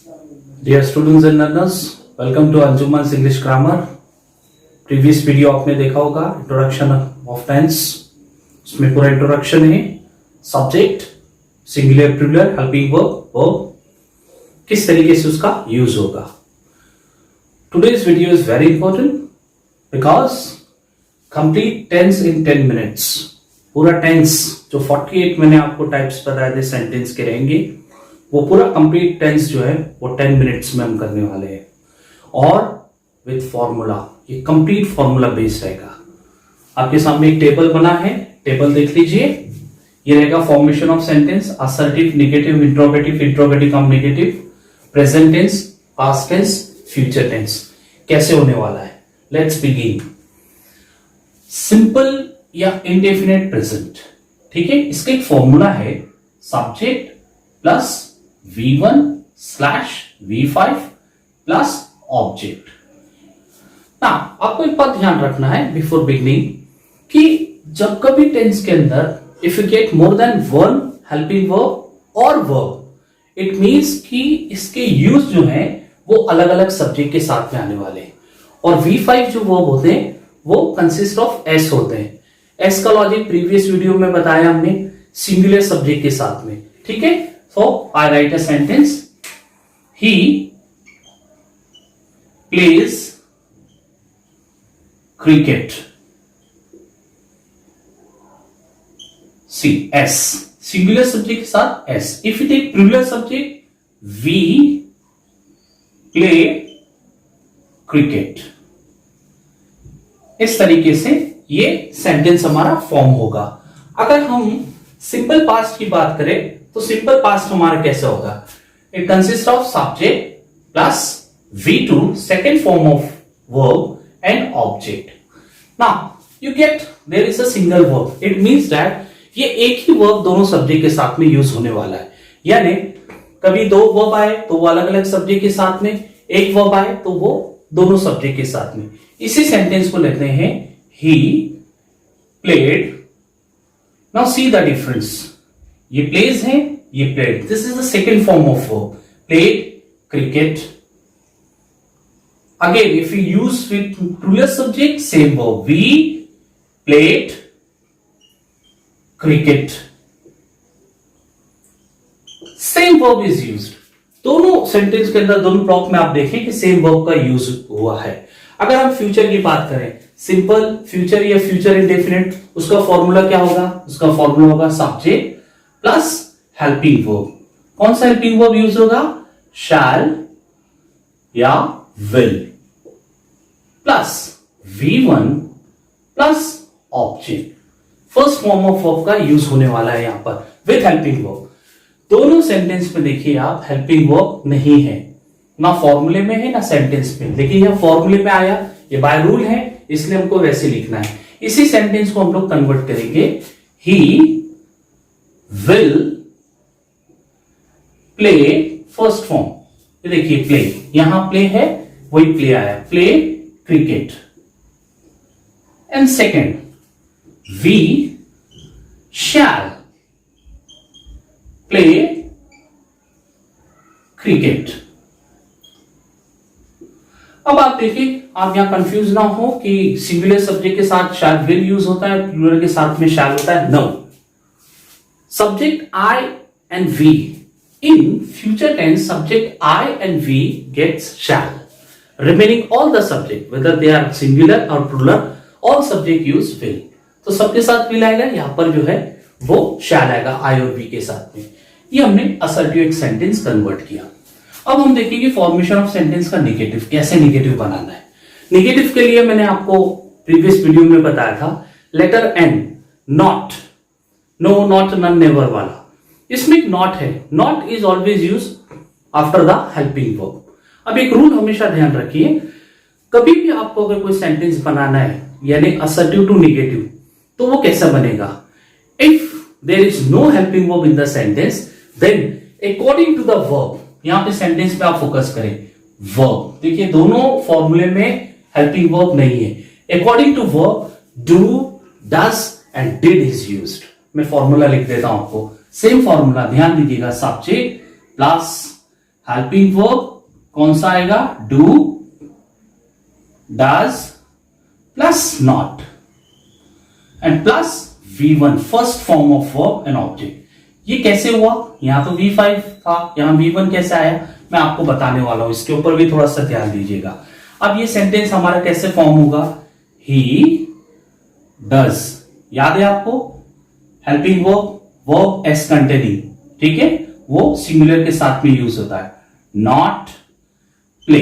Dear students and learners, welcome to Anjuman's English Grammar. Previous video आपने देखा होगा introduction of tense. उसमें पूरा इंट्रोडक्शन है, subject, singular, plural, helping verb, किस तरीके से उसका यूज होगा. Today's video is very important because complete tense in 10 minutes. पूरा टेंस जो 48 मैंने आपको टाइप्स बताए थे सेंटेंस के रहेंगे, वो पूरा कंप्लीट टेंस जो है वो 10 मिनट्स में हम करने वाले हैं और विथ फॉर्मूला. ये कंप्लीट फॉर्मूला बेस्ड रहेगा. आपके सामने एक टेबल बना है, टेबल देख लीजिए. ये रहेगा formation of sentence, assertive, negative, interrogative, interrogative cum negative, present tense, past tense, future tense. कैसे होने वाला है, लेट्स बिगिन. सिंपल या इंडेफिनेट प्रेजेंट, ठीक है. इसका एक फॉर्मूला है, subject plus V1 slash V5 plus object. ना आपको एक बात ध्यान रखना है बिफोर बिगनिंग कि जब कभी टेंस के अंदर if you get more than one helping verb और वर्ब, इट मींस कि इसके यूज जो है वो अलग अलग सब्जेक्ट के साथ में आने वाले हैं. और V5 जो वर्ब होते हैं वो कंसिस्ट ऑफ S होते हैं. S का लॉजिक प्रीवियस वीडियो में बताया हमने, सिंगुलर सब्जेक्ट के साथ में, ठीक है. So I write a sentence. He plays cricket. See, S. Singular subject के साथ S. If you take plural subject, we play cricket. इस तरीके से ये सेंटेंस हमारा फॉर्म होगा. अगर हम सिंपल पास्ट की बात करें तो सिंपल पास्ट हमारा कैसे होगा? It consist of subject plus V2 second form of verb and object. Now you get there is a single verb. It means that ये एक ही वर्ब दोनों सब्जेक्ट के साथ में यूज होने वाला है. यानी कभी दो वर्ब आए तो वो अलग अलग सब्जेक्ट के साथ में, एक वर्ब आए तो वो दोनों सब्जेक्ट के साथ में. इसी सेंटेंस को लेते हैं he played. Now see the difference. ये प्लेज है, ये played. This is the second form of verb. Played cricket. Again if you use with plural subject, same verb. We played cricket. Same verb is used. दोनों sentence के अंदर, दोनों block में आप देखें कि सेम वर्ब का यूज हुआ है. अगर हम फ्यूचर की बात करें, सिंपल फ्यूचर या फ्यूचर इंडेफिनिट, उसका फॉर्मूला क्या होगा? उसका फॉर्मूला होगा सब्जेक्ट प्लस हेल्पिंग वर्ब. कौन सा हेल्पिंग वर्ब यूज होगा? शैल या will plus V1 plus object. First form of verb का यूज होने वाला है यहां पर विथ हेल्पिंग वर्ब. दोनों सेंटेंस में देखिए आप, हेल्पिंग वर्ब नहीं है, ना फॉर्मूले में है ना सेंटेंस में. लेकिन यह फॉर्मूले में आया, ये बाय रूल है, इसलिए हमको वैसे लिखना है. इसी सेंटेंस को हम लोग कन्वर्ट करेंगे. ही will play फर्स्ट फॉर्म. ये देखिए प्ले, यहां प्ले है, वही प्ले आया, play cricket. And second, we shall play cricket. अब आप देखिए, आप यहां कंफ्यूज ना हो कि सिंगुलर सब्जेक्ट के साथ shall will यूज होता है, प्लूरल के साथ में shall होता है. No. Subject I and V. In future tense, subject I and V gets shall. Remaining all the subject, whether they are singular or plural, all subject use will. तो सबके साथ will आएगा, यहां पर जो है वो shall आएगा I और V के साथ में. ये हमने असर्टिव एक सेंटेंस कन्वर्ट किया. अब हम देखेंगे फॉर्मेशन ऑफ सेंटेंस का नेगेटिव, कैसे नेगेटिव बनाना है. नेगेटिव के लिए मैंने आपको प्रीवियस वीडियो में बताया था, letter N, not, no, not, none, never वाला. इसमें एक नॉट है. Not is always use after the helping verb. अब एक रूल हमेशा ध्यान रखिए, कभी भी आपको अगर कोई सेंटेंस बनाना है यानी असर्टिव टू नेगेटिव, तो वो कैसा बनेगा? If there is no helping verb in the sentence, then according to the verb, यहां पे सेंटेंस पे आप फोकस करें. वर्ब देखिए, दोनों फॉर्मूले में हेल्पिंग वर्ब नहीं है. According to verb, do, does and did is used. मैं फॉर्मूला लिख देता हूं आपको, सेम फॉर्मूला ध्यान दीजिएगा. सब्जेक्ट प्लस हेल्पिंग वर्ब कौन सा आएगा? Do, does plus not and plus V1 first form of verb and object. ये कैसे हुआ? यहां तो V5 था, यहां V1 कैसे आया मैं आपको बताने वाला हूं, इसके ऊपर भी थोड़ा सा ध्यान दीजिएगा। अब ये सेंटेंस हमारा कैसे फॉर्म होगा? ही डज, याद है आपको? Helping verb, verb S containing, ठीक है, वो सिंगुलर के साथ में यूज होता है। Not play.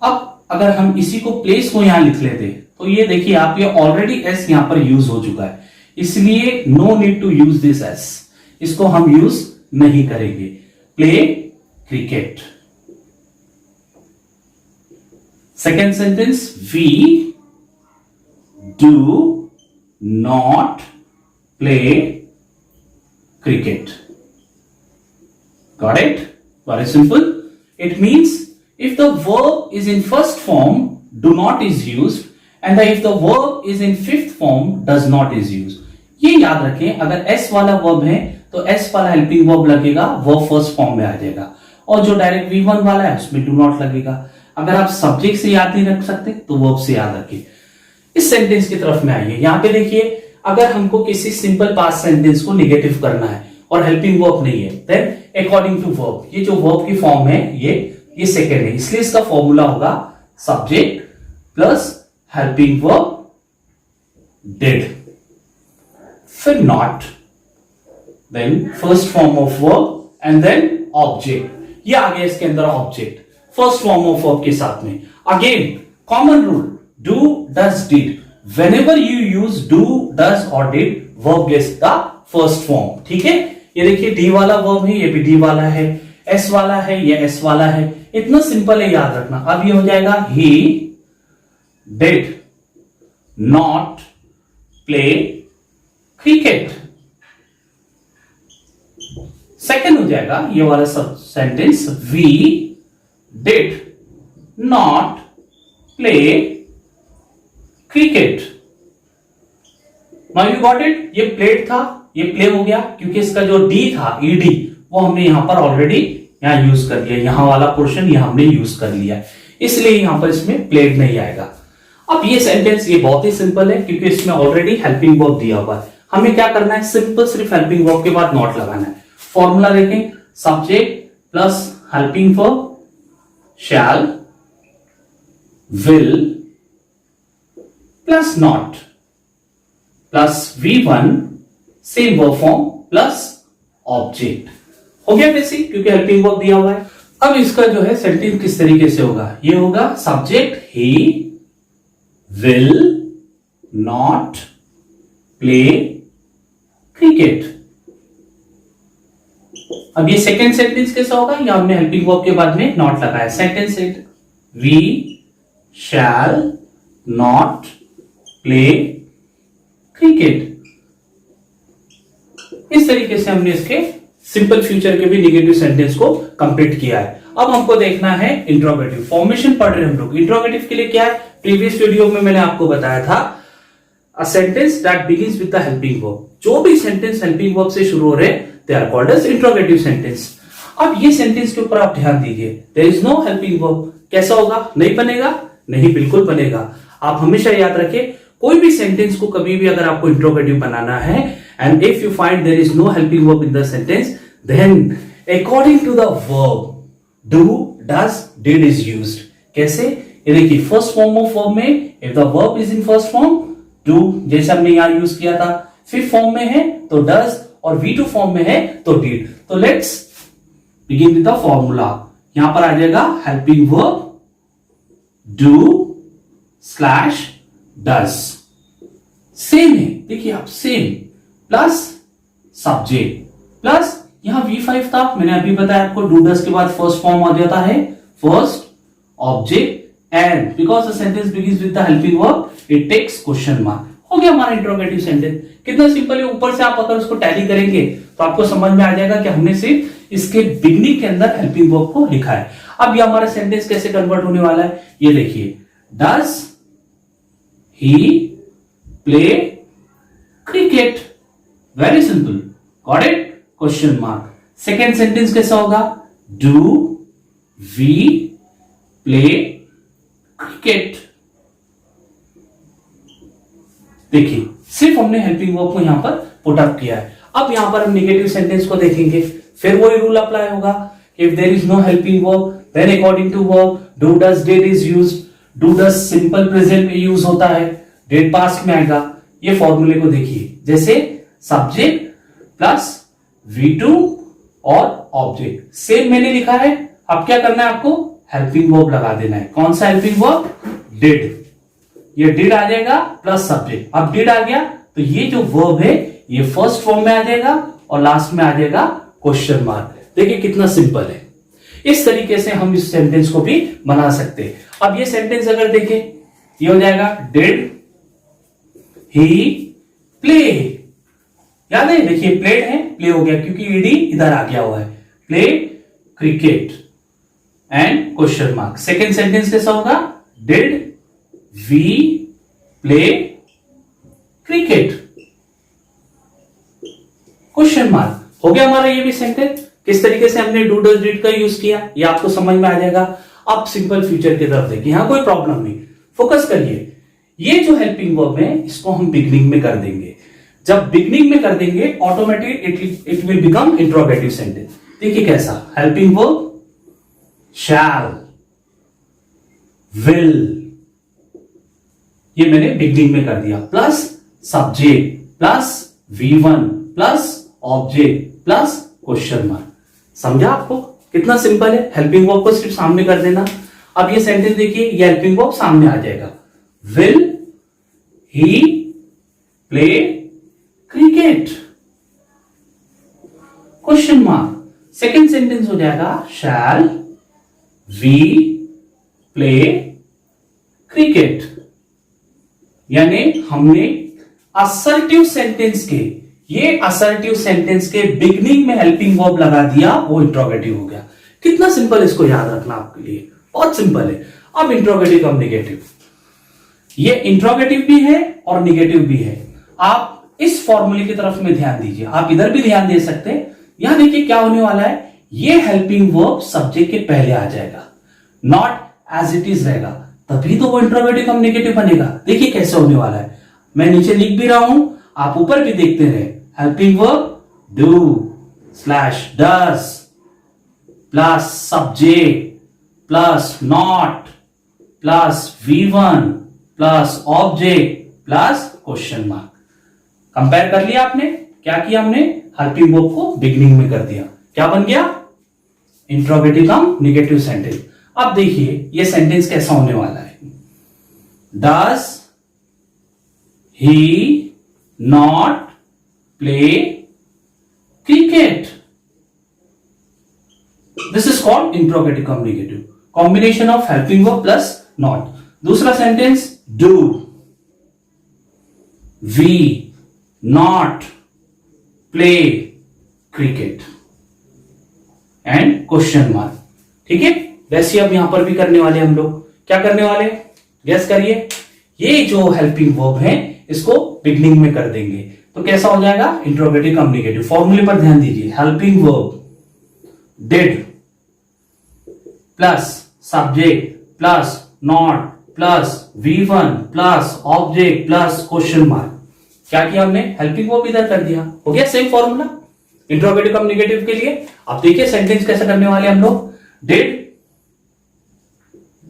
अब अगर हम इसी को प्लेस को यहां लिख लेते तो ये देखिए आप, ये ऑलरेडी एस यहां पर यूज हो चुका है, इसलिए no need to use this S, इसको हम यूज नहीं करेंगे। Play cricket. Second sentence, we do not play cricket. Got it? Very simple. It means if the verb is in first form, do not is used, and if the verb is in fifth form, does not is used. ये याद रखें, अगर S वाला verb है तो S वाला helping verb लगेगा, verb first form में आ जाएगा, और जो डायरेक्ट V1 वाला है उसमें do not लगेगा। अगर आप सब्जेक्ट से याद नहीं रख सकते तो verb से याद रखिए। इस सेंटेंस की तरफ में आइए, यहां पे देखिए, अगर हमको किसी सिंपल पास्ट सेंटेंस को निगेटिव करना है और हेल्पिंग वर्ब नहीं है, देन अकॉर्डिंग टू वर्ब, ये जो वर्ब की फॉर्म है ये सेकेंड है, इसलिए इसका फॉर्मूला होगा subject plus helping verb did, फिर not, then first form of verb and then object. ये आ गया इसके अंदर object first form of verb के साथ में। Again common rule, do does did, whenever you use do, does or did, verb gets the first form, ठीक है। ये देखिए D वाला verb है, ये भी D वाला है, S वाला है, ये S वाला है, इतना सिंपल है याद रखना। अब ये हो जाएगा he did not play cricket। Second हो जाएगा ये वाला सब sentence, we did not play cricket. Now you got it. ये प्लेड था, ये प्ले हो गया, क्योंकि इसका जो डी था ईडी वो हमने यहां पर ऑलरेडी यहां यूज कर लिया, यहां वाला पोर्शन यहां हमने यूज कर लिया, इसलिए यहां पर इसमें प्लेड नहीं आएगा। अब ये सेंटेंस ये बहुत ही सिंपल है, क्योंकि इसमें ऑलरेडी हेल्पिंग वर्ब दिया हुआ है। हमें क्या करना है? सिंपल सिर्फ हेल्पिंग वर्ब के बाद नॉट लगाना है। फॉर्मूला देखें, subject plus helping verb shall will plus not plus V1 same verb form plus object. हो गया बेसिक, क्योंकि हेल्पिंग वर्ब दिया हुआ है। अब इसका जो है सेंटेंस किस तरीके से होगा? ये होगा subject he will not play cricket. अब ये सेकेंड सेंटेंस कैसा होगा? ये हमने हेल्पिंग वर्ब के बाद में नॉट लगाया। Second sentence, we shall not play cricket. इस तरीके से हमने इसके सिंपल फ्यूचर के भी नेगेटिव सेंटेंस को कंप्लीट किया है। अब हमको देखना है इंट्रोगेटिव। फॉर्मेशन पढ़ रहे हैं हम लोग। इंट्रोगेटिव के लिए क्या है? प्रीवियस वीडियो में मैंने आपको बताया था, a sentence that begins with the helping verb. जो भी सेंटेंस हेल्पिंग वर्ब से शुरू हो रहे they are called as interrogative sentence. अब ये सेंटेंस के ऊपर आप ध्यान दीजिए, there is no helping verb. कैसा होगा? नहीं बनेगा? नहीं, बिल्कुल बनेगा। आप हमेशा याद रखें, कोई भी सेंटेंस को कभी भी अगर आपको इंट्रोगेटिव बनाना है and if you find there is no helping verb in the sentence, then according to the verb do does did is used. कैसे? ये देखिए, फर्स्ट फॉर्म ऑफ वर्ब में if the verb is in first form do, जैसे हमने यहां use किया था। Fifth form में है तो डज, और V2 फॉर्म में है तो डिड। तो let's begin with the formula. यहां पर आ जाएगा helping verb do slash does. Same है, देखिए आप, सेम प्लस सब्जेक्ट प्लस यहां V5 था, मैंने अभी बताया आपको, डू डज के बाद फर्स्ट फॉर्म आ जाता है first object and because the sentence begins with the helping verb it takes question mark. हो गया हमारा इंट्रोगेटिव सेंटेंस। कितना सिंपल है। ऊपर से आप अगर उसको टैली करेंगे तो आपको समझ में आ जाएगा कि हमने सिर्फ इसके बिगनिंग के अंदर हेल्पिंग वर्ब को लिखा है। अब ये हमारा सेंटेंस कैसे कन्वर्ट होने वाला है? ये देखिए, does he play cricket. Very simple, got it? Question mark. Second sentence कैसा होगा? Do we play cricket? देखिए सिर्फ हमने हेल्पिंग वर्ब को यहां पर पुट अप किया है। अब यहां पर हम निगेटिव सेंटेंस को देखेंगे, फिर वही रूल अप्लाई होगा। If there is no helping verb then according to verb do does did is used. Do does simple present में यूज होता है, डिड पास्ट में आएगा। ये फॉर्मूले को देखिए, जैसे सब्जेक्ट प्लस V2 और ऑब्जेक्ट सेम मैंने लिखा है। अब क्या करना है आपको, हेल्पिंग वर्ब लगा देना है। कौन सा हेल्पिंग वर्ब? डिड। ये डिड आ जाएगा प्लस सब्जेक्ट। अब डिड आ गया तो ये जो वर्ब है ये फर्स्ट फॉर्म में आ जाएगा और लास्ट में आ जाएगा क्वेश्चन मार्क। देखिए कितना सिंपल है। इस तरीके से हम इस सेंटेंस को भी बना सकते हैं। अब ये सेंटेंस अगर देखें, ये हो जाएगा डिड ही प्ले। याद है, देखिए प्लेड है, प्ले हो गया क्योंकि ईडी इधर आ गया हुआ है। Play cricket and question mark. Second sentence कैसा होगा? Did we play cricket question mark. हो गया हमारा ये भी सेंटेंस। किस तरीके से हमने डू डज डिड का यूज किया ये आपको समझ में आ जाएगा। अब सिंपल फ्यूचर की तरफ देखिए, यहां कोई प्रॉब्लम नहीं, फोकस करिए। ये जो हेल्पिंग वर्ब है इसको हम बिगनिंग में कर देंगे। जब बिगनिंग में कर देंगे automatic it will become interrogative sentence. देखिए कैसा, हेल्पिंग वर्ब शैल, विल, ये मैंने बिगनिंग में कर दिया, plus subject plus V1 plus object plus question mark. समझा आपको कितना सिंपल है? हेल्पिंग वर्ब को सिर्फ सामने कर देना। अब ये सेंटेंस देखिए, ये हेल्पिंग वर्ब सामने आ जाएगा। Will he play cricket question mark. Second sentence हो जाएगा शैल वी प्ले क्रिकेट। यानी हमने असर्टिव सेंटेंस के, ये असर्टिव सेंटेंस के बिगनिंग में हेल्पिंग वर्ब लगा दिया, वो इंट्रोगेटिव हो गया। कितना सिंपल, इसको याद रखना आपके लिए बहुत सिंपल है। अब इंट्रोगेटिव कम निगेटिव, ये इंट्रोगेटिव भी है और निगेटिव भी है। आप इस फॉर्मूले की तरफ में ध्यान दीजिए, आप इधर भी ध्यान दे सकते हैं। यहां देखिए क्या होने वाला है, ये हेल्पिंग वर्ब सब्जेक्ट के पहले आ जाएगा, नॉट एज इट इज रहेगा, तभी तो वो इंट्रोगेटिव कम निगेटिव बनेगा। देखिए कैसे होने वाला है, मैं नीचे लिख भी रहा हूं, आप ऊपर भी देखते रहे। Helping verb do slash does plus subject plus not plus V1 plus object plus question mark. Compare कर लिया आपने, क्या किया हमने, हेल्पिंग वर्ब को बिगिनिंग में कर दिया, क्या बन गया, इंट्रोगेटिव कम निगेटिव सेंटेंस। अब देखिए ये सेंटेंस कैसा होने वाला है, does he not play cricket. This is called interrogative cum negative, combination of helping verb plus not. दूसरा sentence, do we not play cricket and question mark. ठीक है, वैसे अब यहां पर भी करने वाले हम लोग, क्या करने वाले, गेस करिए। ये जो हेल्पिंग वर्ब है इसको बिगनिंग में कर देंगे, तो कैसा हो जाएगा, इंट्रोगेटिव कम निगेटिव। फॉर्मूले पर ध्यान दीजिए, helping verb did plus subject plus not plus V1 plus object plus question mark. क्या किया हमने, हेल्पिंग वर्ब इधर कर दिया, हो गया same formula interrogative cum negative के लिए। अब देखिए सेंटेंस कैसे करने वाले हम लोग, did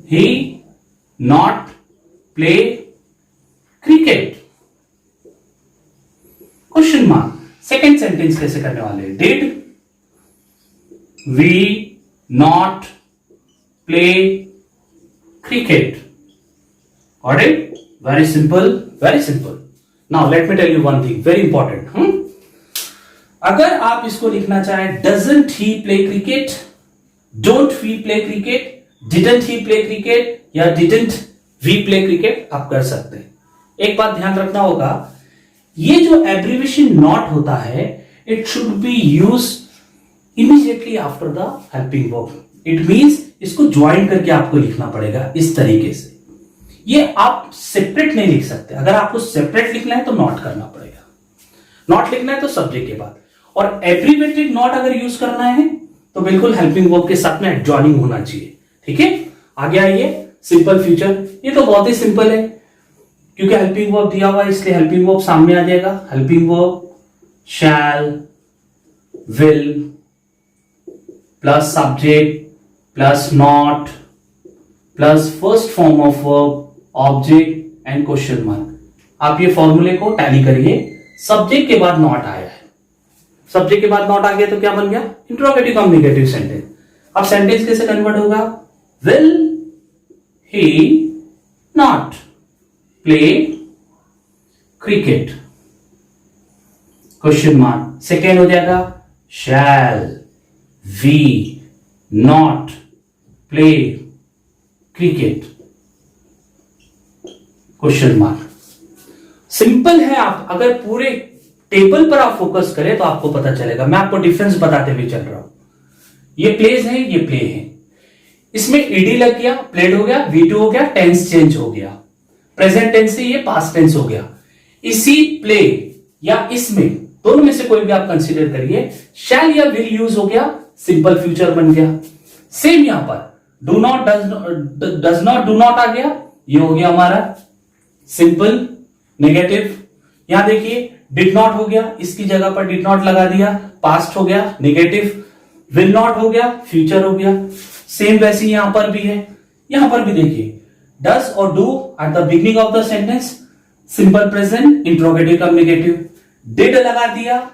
he not play cricket question mark. Second sentence कैसे करने वाले, did we not play cricket. Got it? Very simple, very simple. Now let me tell you one thing, very important. अगर आप इसको लिखना चाहें, doesn't he play cricket, don't we play cricket, didn't he play cricket या didn't we play cricket, आप कर सकते हैं। एक बात ध्यान रखना होगा, ये जो एब्रीविएशन नॉट होता है, it should be used immediately after the helping verb. It means इसको ज्वाइन करके आपको लिखना पड़ेगा इस तरीके से। ये आप सेपरेट नहीं लिख सकते, अगर आपको सेपरेट लिखना है तो नॉट करना पड़ेगा, नॉट लिखना है तो सब्जेक्ट के बाद। और एब्रीवेटेड नॉट अगर यूज करना है तो बिल्कुल हेल्पिंग वर्ब के साथ में एडजॉइनिंग होना चाहिए। ठीक है, आगे आइए सिंपल फ्यूचर। ये तो बहुत ही सिंपल है क्योंकि हेल्पिंग वर्ब दिया हुआ है इसलिए हेल्पिंग वर्ब सामने आ जाएगा। Helping verb shall, will plus subject plus not plus first form of verb object and question mark. आप ये फॉर्मूले को टैली करिए। सब्जेक्ट के बाद नॉट आया है, सब्जेक्ट के बाद नॉट आ गया तो क्या बन गया? Interrogative cum negative sentence. अब सेंटेंस कैसे कन्वर्ट होगा? Will he not play cricket? Question mark. Second हो जाएगा shall we not play cricket? Question mark. Simple है। आप अगर पूरे टेबल पर आप फोकस करें तो आपको पता चलेगा। मैं आपको डिफरेंस बताते हुए चल रहा हूं। ये प्लेज है, ये प्ले है। इसमें ईडी लग गया, प्लेड हो गया, V2 हो गया, टेंस चेंज हो गया। प्रेजेंट टेंस से ये पास्ट टेंस हो गया। इसी प्ले या इसमें दोनों में से कोई भी आप कंसीडर करिए, शैल या विल यूज हो गया, सिंपल फ्यूचर बन गया। सेम यहां पर do not, does not, do not आ गया, ये हो गया हमारा सिंपल नेगेटिव। यहां देखिए डिड नॉट हो गया, इसकी जगह पर डिड नॉट लगा दिया, पास्ट हो गया नेगेटिव। विल नॉट हो गया, फ्यूचर हो गया। सेम वैसे यहां पर भी है। यहां पर भी देखिए डज और do at the beginning of the sentence, simple present interrogative cum negative. Did लगा दिया,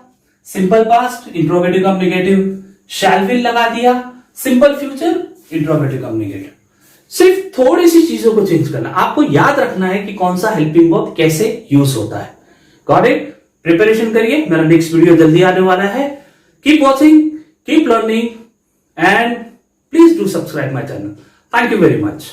simple past interrogative cum negative. Shell will लगा दिया, simple future interrogative cum negative. सिर्फ थोड़ी सी चीजों को चेंज करना। आपको याद रखना है कि कौन सा हेल्पिंग वर्ब कैसे यूज होता है। Got it? प्रिपरेशन करिए, मेरा नेक्स्ट वीडियो जल्दी आने वाला है। Keep watching, keep learning and please do subscribe my channel. Thank you very much.